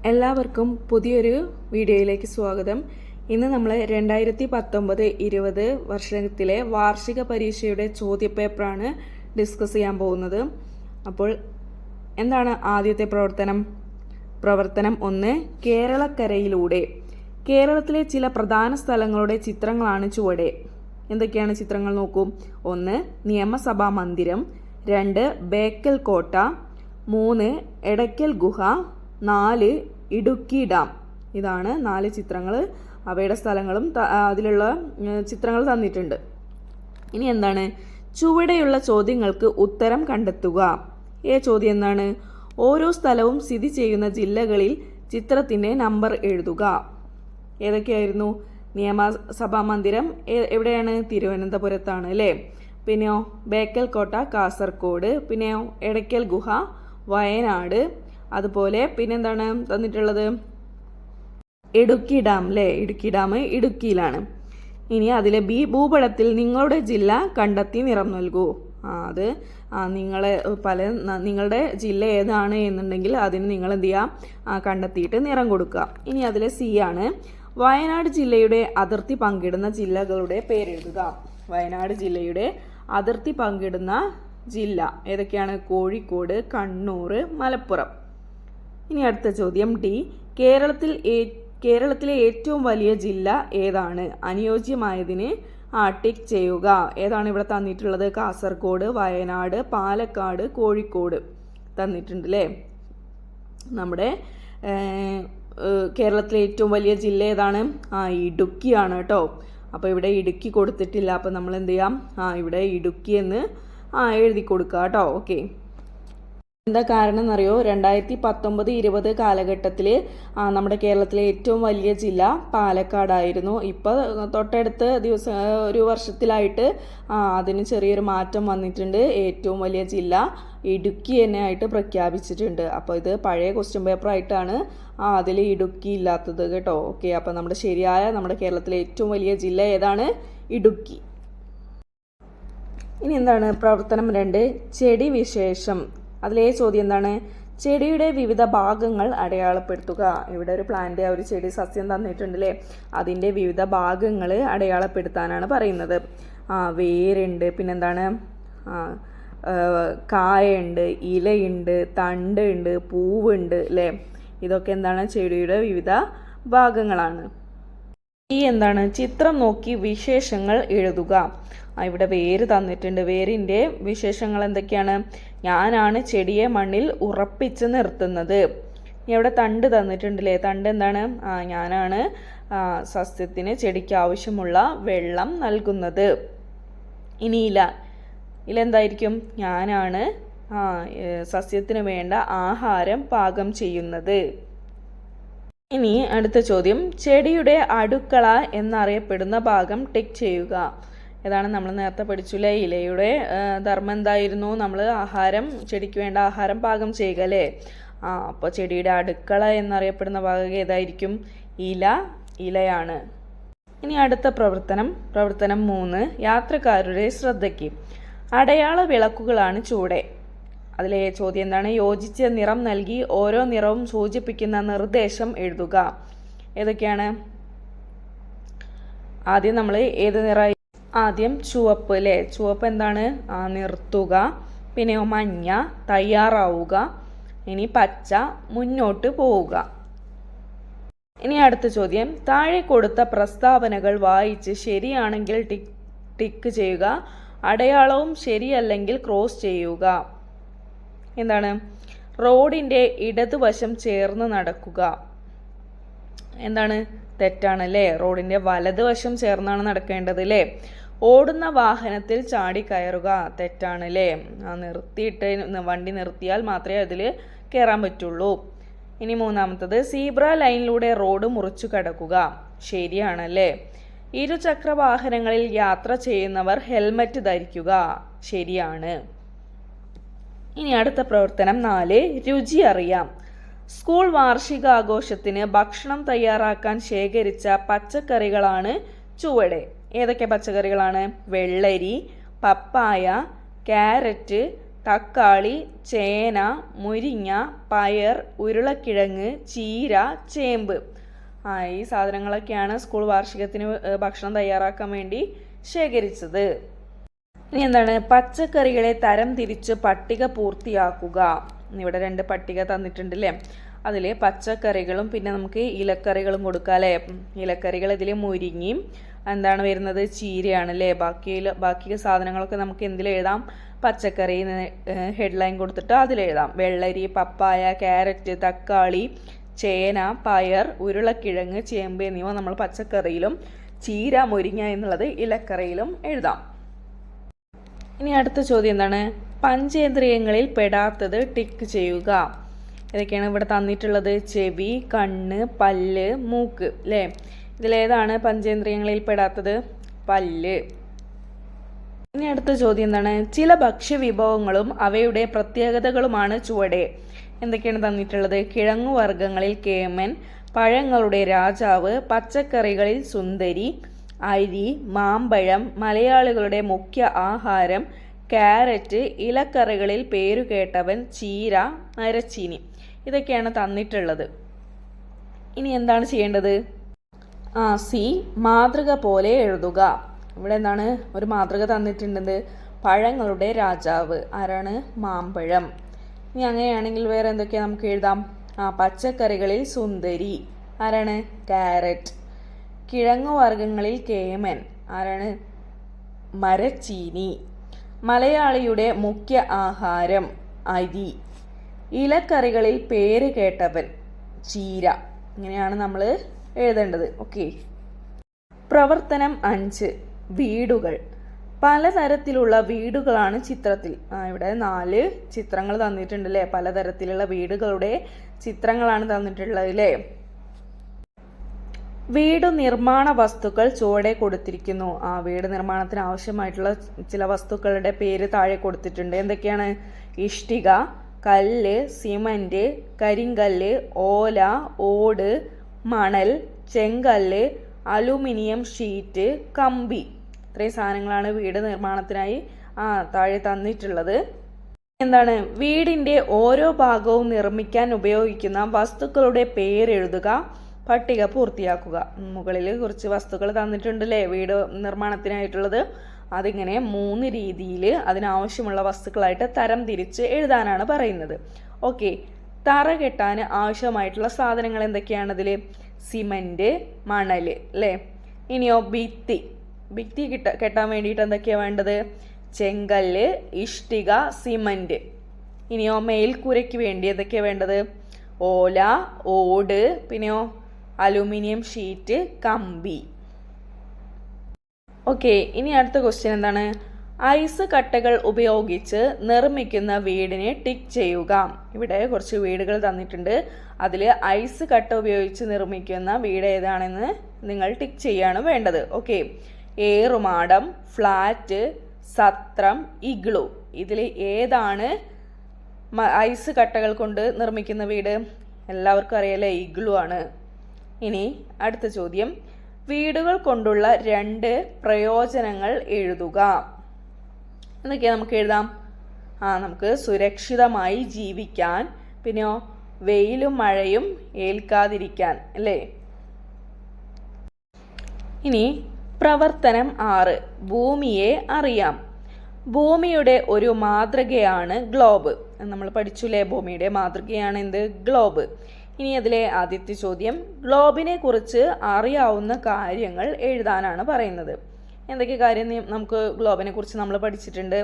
എല്ലാവർക്കും പുതിയൊരു വീഡിയോയിലേക്ക് സ്വാഗതം. ഇന്ന് നമ്മൾ 2019-20 വർഷത്തിലെ വാർഷിക പരീക്ഷയുടെ ചോദ്യപേപ്പറാണ് ഡിസ്കസ് ചെയ്യാൻ പോകുന്നത്. അപ്പോൾ എന്താണ് ആദ്യത്തെ പ്രവർത്തനം 1, കേരളക്കരയിലൂടെ. കേരളത്തിലെ ചില പ്രധാന സ്ഥലങ്ങളുടെ ചിത്രങ്ങളാണ് ചുവടെ. എന്തൊക്കെയാണ് ചിത്രങ്ങൾ നോക്കൂ. 1, നിയമസഭാ മന്ദിരം. 2, ബേക്കൽ കോട്ട. 3, എടയ്ക്കൽ ഗുഹ. 4, ഇടുക്കി ഡാം. ഇതാണ് 4 ചിത്രങ്ങൾ. അവയുടെ സ്ഥലങ്ങളും അതിലുള്ള ചിത്രങ്ങൾ തന്നിട്ടുണ്ട്. ഇനി എന്താണ് ചുവടെയുള്ള ചോദ്യങ്ങൾക്ക് ഉത്തരം കണ്ടെത്തുക. ചോദ്യം എന്താണ്? ഓരോ സ്ഥലവും സ്ഥിതി ചെയ്യുന്ന ജില്ലകളിൽ ചിത്രത്തിൻ്റെ നമ്പർ എഴുതുക. ഏതൊക്കെയായിരുന്നു? നിയമസഭാ മന്ദിരം എവിടെയാണ്? തിരുവനന്തപുരത്താണ് അല്ലേ. പിന്നെയോ ബേക്കൽ കോട്ട കാസർഗോഡ്. പിന്നെയോ എടയ്ക്കൽ ഗുഹ വയനാട്. അതുപോലെ പിന്നെന്താണ് തന്നിട്ടുള്ളത്? ഇടുക്കി ഡാം അല്ലേ. ഇടുക്കി ഡാം ഇടുക്കിയിലാണ്. ഇനി അതിലെ ബി, ഭൂപടത്തിൽ നിങ്ങളുടെ ജില്ല കണ്ടെത്തി നിറം നൽകൂ. നിങ്ങളുടെ ജില്ല ഏതാണ് എന്നുണ്ടെങ്കിൽ അതിന് നിങ്ങൾ എന്ത് ചെയ്യുക? കണ്ടെത്തിയിട്ട് നിറം കൊടുക്കുക. ഇനി അതിലെ സി ആണ്, വയനാട് ജില്ലയുടെ അതിർത്തി പങ്കിടുന്ന ജില്ലകളുടെ പേരെഴുതുക. വയനാട് ജില്ലയുടെ അതിർത്തി പങ്കിടുന്ന ജില്ല ഏതൊക്കെയാണ്? കോഴിക്കോട്, കണ്ണൂർ, മലപ്പുറം. ഇനി അടുത്ത ചോദ്യം ഡി, കേരളത്തിലെ ഏറ്റവും വലിയ ജില്ല ഏതാണ്? അനുയോജ്യമായതിന് ടിക്ക് ചെയ്യുക. ഏതാണ് ഇവിടെ തന്നിട്ടുള്ളത്? കാസർഗോഡ്, വയനാട്, പാലക്കാട്, കോഴിക്കോട് തന്നിട്ടുണ്ട് അല്ലേ. നമ്മുടെ കേരളത്തിലെ ഏറ്റവും വലിയ ജില്ല ഏതാണ്? ഇടുക്കിയാണ് കേട്ടോ. അപ്പോൾ ഇവിടെ ഇടുക്കി കൊടുത്തിട്ടില്ല. അപ്പോൾ നമ്മൾ എന്ത് ചെയ്യാം? ഇവിടെ ഇടുക്കി എന്ന് എഴുതി കൊടുക്കുക കേട്ടോ. ഓക്കെ. എന്താ കാരണം എന്നറിയോ? 2019-20 കാലഘട്ടത്തിൽ നമ്മുടെ കേരളത്തിലെ ഏറ്റവും വലിയ ജില്ല പാലക്കാടായിരുന്നു. ഇപ്പോൾ തൊട്ടടുത്ത ഒരു വർഷത്തിലായിട്ട് അതിന് ചെറിയൊരു മാറ്റം വന്നിട്ടുണ്ട്. ഏറ്റവും വലിയ ജില്ല ഇടുക്കി തന്നെ ആയിട്ട് പ്രഖ്യാപിച്ചിട്ടുണ്ട്. അപ്പോൾ ഇത് പഴയ ക്വസ്റ്റ്യൻ പേപ്പർ ആയിട്ടാണ് അതിൽ ഇടുക്കി ഇല്ലാത്തത് കേട്ടോ. ഓക്കെ. അപ്പോൾ നമ്മുടെ കേരളത്തിലെ ഏറ്റവും വലിയ ജില്ല ഏതാണ്? ഇടുക്കി. ഇനി എന്താണ് പ്രവർത്തനം 2, ചെടി വിശേഷം. അതിലെ ചോദ്യം എന്താണ്? ചെടിയുടെ വിവിധ ഭാഗങ്ങൾ അടയാളപ്പെടുത്തുക. ഇവിടെ ഒരു പ്ലാന്റ്, ഒരു ചെടി സസ്യം തന്നിട്ടുണ്ടല്ലേ. അതിൻ്റെ വിവിധ ഭാഗങ്ങൾ അടയാളപ്പെടുത്താനാണ് പറയുന്നത്. വേരുണ്ട്, പിന്നെന്താണ് കായുണ്ട്, ഇലയുണ്ട്, തണ്ടുണ്ട്, പൂവുണ്ട് അല്ലേ. ഇതൊക്കെ എന്താണ്? ചെടിയുടെ വിവിധ ഭാഗങ്ങളാണ്. ഈ എന്താണ്? ചിത്രം നോക്കി വിശേഷങ്ങൾ എഴുതുക. ഇവിടെ വേര് തന്നിട്ടുണ്ട്. വേരിൻ്റെ വിശേഷങ്ങൾ എന്തൊക്കെയാണ്? ഞാനാണ് ചെടിയെ മണ്ണിൽ ഉറപ്പിച്ച് നിർത്തുന്നത്. ഇവിടെ തണ്ട് തന്നിട്ടുണ്ടല്ലേ. തണ്ട് എന്താണ്? ഞാനാണ് സസ്യത്തിന്, ചെടിക്ക് ആവശ്യമുള്ള വെള്ളം നൽകുന്നത്. ഇനി ഇല എന്തായിരിക്കും? ഞാനാണ് സസ്യത്തിന് വേണ്ട ആഹാരം പാകം ചെയ്യുന്നത്. ഇനി അടുത്ത ചോദ്യം, ചെടിയുടെ അടുക്കള എന്നറിയപ്പെടുന്ന ഭാഗം ടിക്ക് ചെയ്യുക. ഏതാണ്? നമ്മൾ നേരത്തെ പഠിച്ചില്ലേ, ഇലയുടെ ധർമ്മം എന്തായിരുന്നു? നമ്മൾ ചെടിക്ക് വേണ്ട ആഹാരം പാകം ചെയ്യുക അല്ലേ. അപ്പോൾ ചെടിയുടെ അടുക്കള എന്നറിയപ്പെടുന്ന ഭാഗം ഏതായിരിക്കും? ഇലയാണ്. ഇനി അടുത്ത പ്രവർത്തനം 3, യാത്രക്കാരുടെ ശ്രദ്ധയ്ക്ക്. അടയാള വിളക്കുകളാണ് ചൂടെ. അതിലെ ചോദ്യം എന്താണ്? യോജിച്ച നിറം നൽകി ഓരോ നിറവും സൂചിപ്പിക്കുന്ന നിർദ്ദേശം എഴുതുക. ഏതൊക്കെയാണ്? ആദ്യം നമ്മൾ ഏത് നിറം? ആദ്യം ചുവപ്പ് അല്ലേ. ചുവപ്പ് എന്താണ്? നിർത്തുക. പിന്നെയോ മഞ്ഞ, തയ്യാറാവുക. ഇനി പച്ച, മുന്നോട്ട് പോവുക. ഇനി അടുത്ത ചോദ്യം, താഴെ കൊടുത്ത പ്രസ്താവനകൾ വായിച്ച് ശരിയാണെങ്കിൽ ടിക്ക് ചെയ്യുക, അടയാളവും ശരിയല്ലെങ്കിൽ ക്രോസ് ചെയ്യുക. എന്താണ്? റോഡിൻ്റെ ഇടതുവശം ചേർന്ന് നടക്കുക. എന്താണ്? തെറ്റാണല്ലേ. റോഡിൻ്റെ വലതുവശം ചേർന്നാണ് നടക്കേണ്ടത് അല്ലേ. ഓടുന്ന വാഹനത്തിൽ ചാടി കയറുക. തെറ്റാണല്ലേ. വണ്ടി നിർത്തിയാൽ മാത്രമേ അതിൽ കയറാൻ പറ്റുള്ളൂ. ഇനി മൂന്നാമത്തത്, സീബ്ര ലൈനിലൂടെ റോഡ് മുറിച്ചു കടക്കുക. ശരിയാണല്ലേ. ഇരുചക്ര വാഹനങ്ങളിൽ യാത്ര ചെയ്യുന്നവർ ഹെൽമറ്റ് ധരിക്കുക. ശരിയാണ്. ഇനി അടുത്ത പ്രവർത്തനം 4, രുചി അറിയാം. സ്കൂൾ വാർഷികാഘോഷത്തിന് ഭക്ഷണം തയ്യാറാക്കാൻ ശേഖരിച്ച പച്ചക്കറികളാണ് ചുവടെ. ഏതൊക്കെ പച്ചക്കറികളാണ്? വെള്ളരി, പപ്പായ, ക്യാരറ്റ്, തക്കാളി, ചേന, മുരിങ്ങ, പയർ, ഉരുളക്കിഴങ്ങ്, ചീര, ചേമ്പ്. ഈ സാധനങ്ങളൊക്കെയാണ് സ്കൂൾ വാർഷികത്തിന് ഭക്ഷണം തയ്യാറാക്കാൻ വേണ്ടി ശേഖരിച്ചത്. ഇനി എന്താണ്? പച്ചക്കറികളെ തരം തിരിച്ച് പട്ടിക പൂർത്തിയാക്കുക. ഇവിടെ 2 പട്ടിക തന്നിട്ടുണ്ട് അല്ലേ? അതിൽ പച്ചക്കറികളും പിന്നെ നമുക്ക് ഇലക്കറികളും കൊടുക്കാം അല്ലേ? ഇലക്കറികൾ ഇതിൽ മുരിങ്ങയും എന്താണ് വരുന്നത്? ചീരയാണ് അല്ലേ? ബാക്കി സാധനങ്ങളൊക്കെ നമുക്ക് എന്തിലെഴുതാം? പച്ചക്കറി ഹെഡ്ലൈൻ കൊടുത്തിട്ട് അതിലെഴുതാം. വെള്ളരി, പപ്പായ, ക്യാരറ്റ്, തക്കാളി, ചേന, പയർ, ഉരുളക്കിഴങ്ങ്, ചേമ്പ് എന്നിവ നമ്മൾ പച്ചക്കറിയിലും ചീര, മുരിങ്ങ എന്നുള്ളത് ഇലക്കറിയിലും എഴുതാം. ഇനി അടുത്ത ചോദ്യം എന്താണ്? പഞ്ചേന്ദ്രിയങ്ങളിൽ പെടാത്തത് ടിക്ക് ചെയ്യുക. ഇതൊക്കെയാണ് ഇവിടെ തന്നിട്ടുള്ളത്. ചെവി, കണ്ണ്, പല്ല്, മൂക്ക് അല്ലേ? ഇതിലേതാണ് പഞ്ചേന്ദ്രിയങ്ങളിൽ പെടാത്തത്? പല്ല്. ഇനി അടുത്ത ചോദ്യം എന്താണ്? ചില ഭക്ഷ്യവിഭവങ്ങളും അവയുടെ പ്രത്യേകതകളുമാണ് ചുവടെ. എന്തൊക്കെയാണ് തന്നിട്ടുള്ളത്? കിഴങ്ങുവർഗ്ഗങ്ങളിൽ കേമൻ, പഴങ്ങളുടെ രാജാവ്, പച്ചക്കറികളിൽ സുന്ദരി, അരി, മാമ്പഴം, മലയാളികളുടെ മുഖ്യ ആഹാരം, ക്യാരറ്റ്, ഇലക്കറികളിൽ പേരുകേട്ടവൻ, ചീര, മരച്ചീനി. ഇതൊക്കെയാണ് തന്നിട്ടുള്ളത്. ഇനി എന്താണ് ചെയ്യേണ്ടത്? സി, മാതൃക പോലെ എഴുതുക. ഇവിടെ എന്താണ്? ഒരു മാതൃക തന്നിട്ടുണ്ട്. പഴങ്ങളുടെ രാജാവ് ആരാണ്? മാമ്പഴം. ഇനി അങ്ങനെയാണെങ്കിൽ വേറെ എന്തൊക്കെയാണ് നമുക്ക് എഴുതാം? പച്ചക്കറികളിൽ സുന്ദരി ആരാണ്? ക്യാരറ്റ്. കിഴങ്ങുവർഗ്ഗങ്ങളിൽ കേമൻ ആരാണ്? മരച്ചീനി. മലയാളിയുടെ മുഖ്യ ആഹാരം അരി. ഇലക്കറികളിൽ പേര് കേട്ടവൻ ചീര. ഇങ്ങനെയാണ് നമ്മൾ എഴുതേണ്ടത്. ഓക്കെ. പ്രവർത്തനം 5. വീടുകൾ. പലതരത്തിലുള്ള വീടുകളാണ് ചിത്രത്തിൽ. ഇവിടെ 4 ചിത്രങ്ങൾ തന്നിട്ടുണ്ട് അല്ലേ? പലതരത്തിലുള്ള വീടുകളുടെ ചിത്രങ്ങളാണ് തന്നിട്ടുള്ളത് അല്ലേ? വീട് നിർമ്മാണ വസ്തുക്കൾ ചുവടെ കൊടുത്തിരിക്കുന്നു. വീട് നിർമ്മാണത്തിന് ആവശ്യമായിട്ടുള്ള ചില വസ്തുക്കളുടെ പേര് താഴെ കൊടുത്തിട്ടുണ്ട്. എന്തൊക്കെയാണ്? ഇഷ്ടിക, കല്ല്, സിമന്റ്, കരിങ്കല്ല്, ഓല, ഓട്, മണൽ, ചെങ്കല്ല്, അലുമിനിയം ഷീറ്റ്, കമ്പി. ഇത്രയും സാധനങ്ങളാണ് വീട് നിർമ്മാണത്തിനായി താഴെ തന്നിട്ടുള്ളത്. എന്താണ്? വീടിന്റെ ഓരോ ഭാഗവും നിർമ്മിക്കാൻ ഉപയോഗിക്കുന്ന വസ്തുക്കളുടെ പേരെഴുതുക. പട്ടിക പൂർത്തിയാക്കുക. മുകളിൽ കുറച്ച് വസ്തുക്കൾ തന്നിട്ടുണ്ടല്ലേ വീട് നിർമ്മാണത്തിനായിട്ടുള്ളത്. അതിങ്ങനെ 3 രീതിയിൽ അതിനാവശ്യമുള്ള വസ്തുക്കളായിട്ട് തരം തിരിച്ച് എഴുതാനാണ് പറയുന്നത്. ഓക്കെ. തറ കെട്ടാൻ ആവശ്യമായിട്ടുള്ള സാധനങ്ങൾ എന്തൊക്കെയാണ് അതിൽ? സിമന്റ്, മണൽ അല്ലേ? ഇനിയോ ഭിത്തി കെട്ടാൻ വേണ്ടിയിട്ട് എന്തൊക്കെയാണ് വേണ്ടത്? ചെങ്കല്ല്, ഇഷ്ടിക, സിമന്റ്. ഇനിയോ മേൽക്കൂരയ്ക്ക് വേണ്ടി എന്തൊക്കെയാണ് വേണ്ടത്? ഓല, ഓട്, പിന്നെയോ അലുമിനിയം ഷീറ്റ്, കമ്പി. ഓക്കെ. ഇനി അടുത്ത ക്വസ്റ്റ്യൻ എന്താണ്? ഐസ് കട്ടകൾ ഉപയോഗിച്ച് നിർമ്മിക്കുന്ന വീടിനെ ടിക്ക് ചെയ്യുക. ഇവിടെ കുറച്ച് വീടുകൾ തന്നിട്ടുണ്ട്. അതിൽ ഐസ് കട്ട ഉപയോഗിച്ച് നിർമ്മിക്കുന്ന വീട് ഏതാണെന്ന് നിങ്ങൾ ടിക്ക് ചെയ്യാണ് വേണ്ടത്. ഓക്കെ. ഏറുമാടം, ഫ്ലാറ്റ്, സത്രം, ഇഗ്ലു. ഇതിൽ ഏതാണ് ഐസ് കട്ടകൾ കൊണ്ട് നിർമ്മിക്കുന്ന വീട്? എല്ലാവർക്കും അറിയാലേ, ഇഗ്ലു ആണ്. ഇനി അടുത്ത ചോദ്യം. വീടുകൾ കൊണ്ടുള്ള 2 പ്രയോജനങ്ങൾ എഴുതുക. എന്തൊക്കെയാ നമുക്ക് എഴുതാം? നമുക്ക് സുരക്ഷിതമായി ജീവിക്കാൻ, പിന്നെയോ വെയിലും മഴയും ഏൽക്കാതിരിക്കാൻ അല്ലേ? ഇനി പ്രവർത്തനം 6. ഭൂമിയെ അറിയാം. ഭൂമിയുടെ ഒരു മാതൃകയാണ് ഗ്ലോബ്. നമ്മൾ പഠിച്ചുല്ലേ? ഭൂമിയുടെ മാതൃകയാണ് എന്ത്? ഗ്ലോബ്. ഇനി അതിലെ ആദ്യത്തെ ചോദ്യം, ഗ്ലോബിനെ കുറിച്ച് അറിയാവുന്ന കാര്യങ്ങൾ എഴുതാനാണ് പറയുന്നത്. എന്തൊക്കെ കാര്യം നമുക്ക് ഗ്ലോബിനെ കുറിച്ച് നമ്മൾ പഠിച്ചിട്ടുണ്ട്?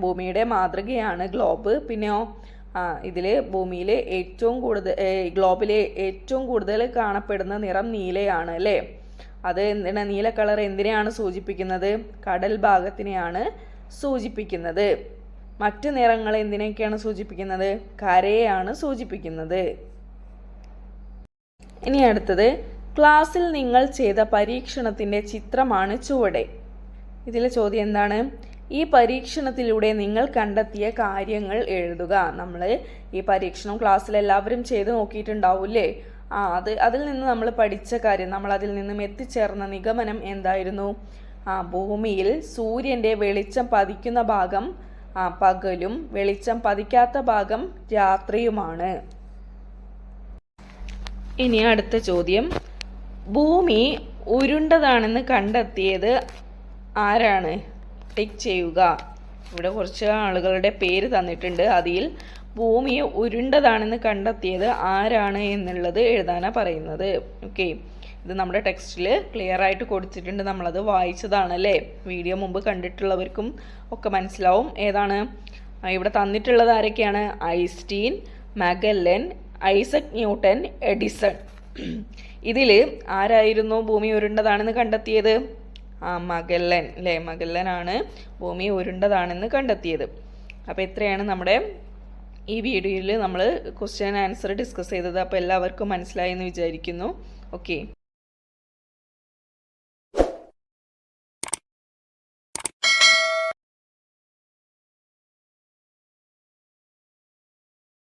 ഭൂമിയുടെ മാതൃകയാണ് ഗ്ലോബ്. പിന്നെയോ ഇതിൽ ഭൂമിയിൽ ഗ്ലോബിലെ ഏറ്റവും കൂടുതൽ കാണപ്പെടുന്ന നിറം നീലയാണ് അല്ലേ? അത് എന്തിനാ? നീല കളർ എന്തിനെയാണ് സൂചിപ്പിക്കുന്നത്? കടൽ ഭാഗത്തിനെയാണ് സൂചിപ്പിക്കുന്നത്. മറ്റു നിറങ്ങൾ എന്തിനൊക്കെയാണ് സൂചിപ്പിക്കുന്നത്? കരയെയാണ് സൂചിപ്പിക്കുന്നത്. ഇനി അടുത്തത്, ക്ലാസ്സിൽ നിങ്ങൾ ചെയ്ത പരീക്ഷണത്തിന്റെ ചിത്രമാണ് ചുവടെ. ഇതിലെ ചോദ്യം എന്താണ്? ഈ പരീക്ഷണത്തിലൂടെ നിങ്ങൾ കണ്ടെത്തിയ കാര്യങ്ങൾ എഴുതുക. നമ്മൾ ഈ പരീക്ഷണം ക്ലാസ്സിൽ എല്ലാവരും ചെയ്ത് നോക്കിയിട്ടുണ്ടാവൂല്ലേ? അതിൽ നിന്ന് നമ്മൾ പഠിച്ച കാര്യം, നമ്മൾ അതിൽ നിന്നും എത്തിച്ചേർന്ന നിഗമനം എന്തായിരുന്നു? ഭൂമിയിൽ സൂര്യൻ്റെ വെളിച്ചം പതിക്കുന്ന ഭാഗം പകലും വെളിച്ചം പതിക്കാത്ത ഭാഗം രാത്രിയുമാണ്. ഇനി അടുത്ത ചോദ്യം, ഭൂമി ഉരുണ്ടതാണെന്ന് കണ്ടെത്തിയത് ആരാണ്? ടിക്ക് ചെയ്യുക. ഇവിടെ കുറച്ച് ആളുകളുടെ പേര് തന്നിട്ടുണ്ട്. അതിൽ ഭൂമി ഉരുണ്ടതാണെന്ന് കണ്ടെത്തിയത് ആരാണ് എന്നുള്ളത് എഴുതാനാണ് പറയുന്നത്. ഓക്കെ, ഇത് നമ്മുടെ ടെക്സ്റ്റിൽ ക്ലിയർ ആയിട്ട് കൊടുത്തിട്ടുണ്ട്. നമ്മളത് വായിച്ചതാണല്ലേ. വീഡിയോ മുമ്പ് കണ്ടിട്ടുള്ളവർക്കും ഒക്കെ മനസ്സിലാവും ഏതാണ്. ഇവിടെ തന്നിട്ടുള്ളത് ആരൊക്കെയാണ്? Einstein, Magellan, Isaac Newton, Edison. ഇതിൽ ആരായിരുന്നു ഭൂമി ഉരുണ്ടതാണെന്ന് കണ്ടെത്തിയത്? മഗല്ലൻ അല്ലേ. മഗല്ലനാണ് ഭൂമി ഉരുണ്ടതാണെന്ന് കണ്ടെത്തിയത്. അപ്പോൾ ഇത്രയാണ് നമ്മുടെ ഈ വീഡിയോയിൽ നമ്മൾ ക്വസ്റ്റ്യൻ ആൻസർ ഡിസ്കസ് ചെയ്തത്. അപ്പോൾ എല്ലാവർക്കും മനസ്സിലായി എന്ന് വിചാരിക്കുന്നു. ഓക്കെ.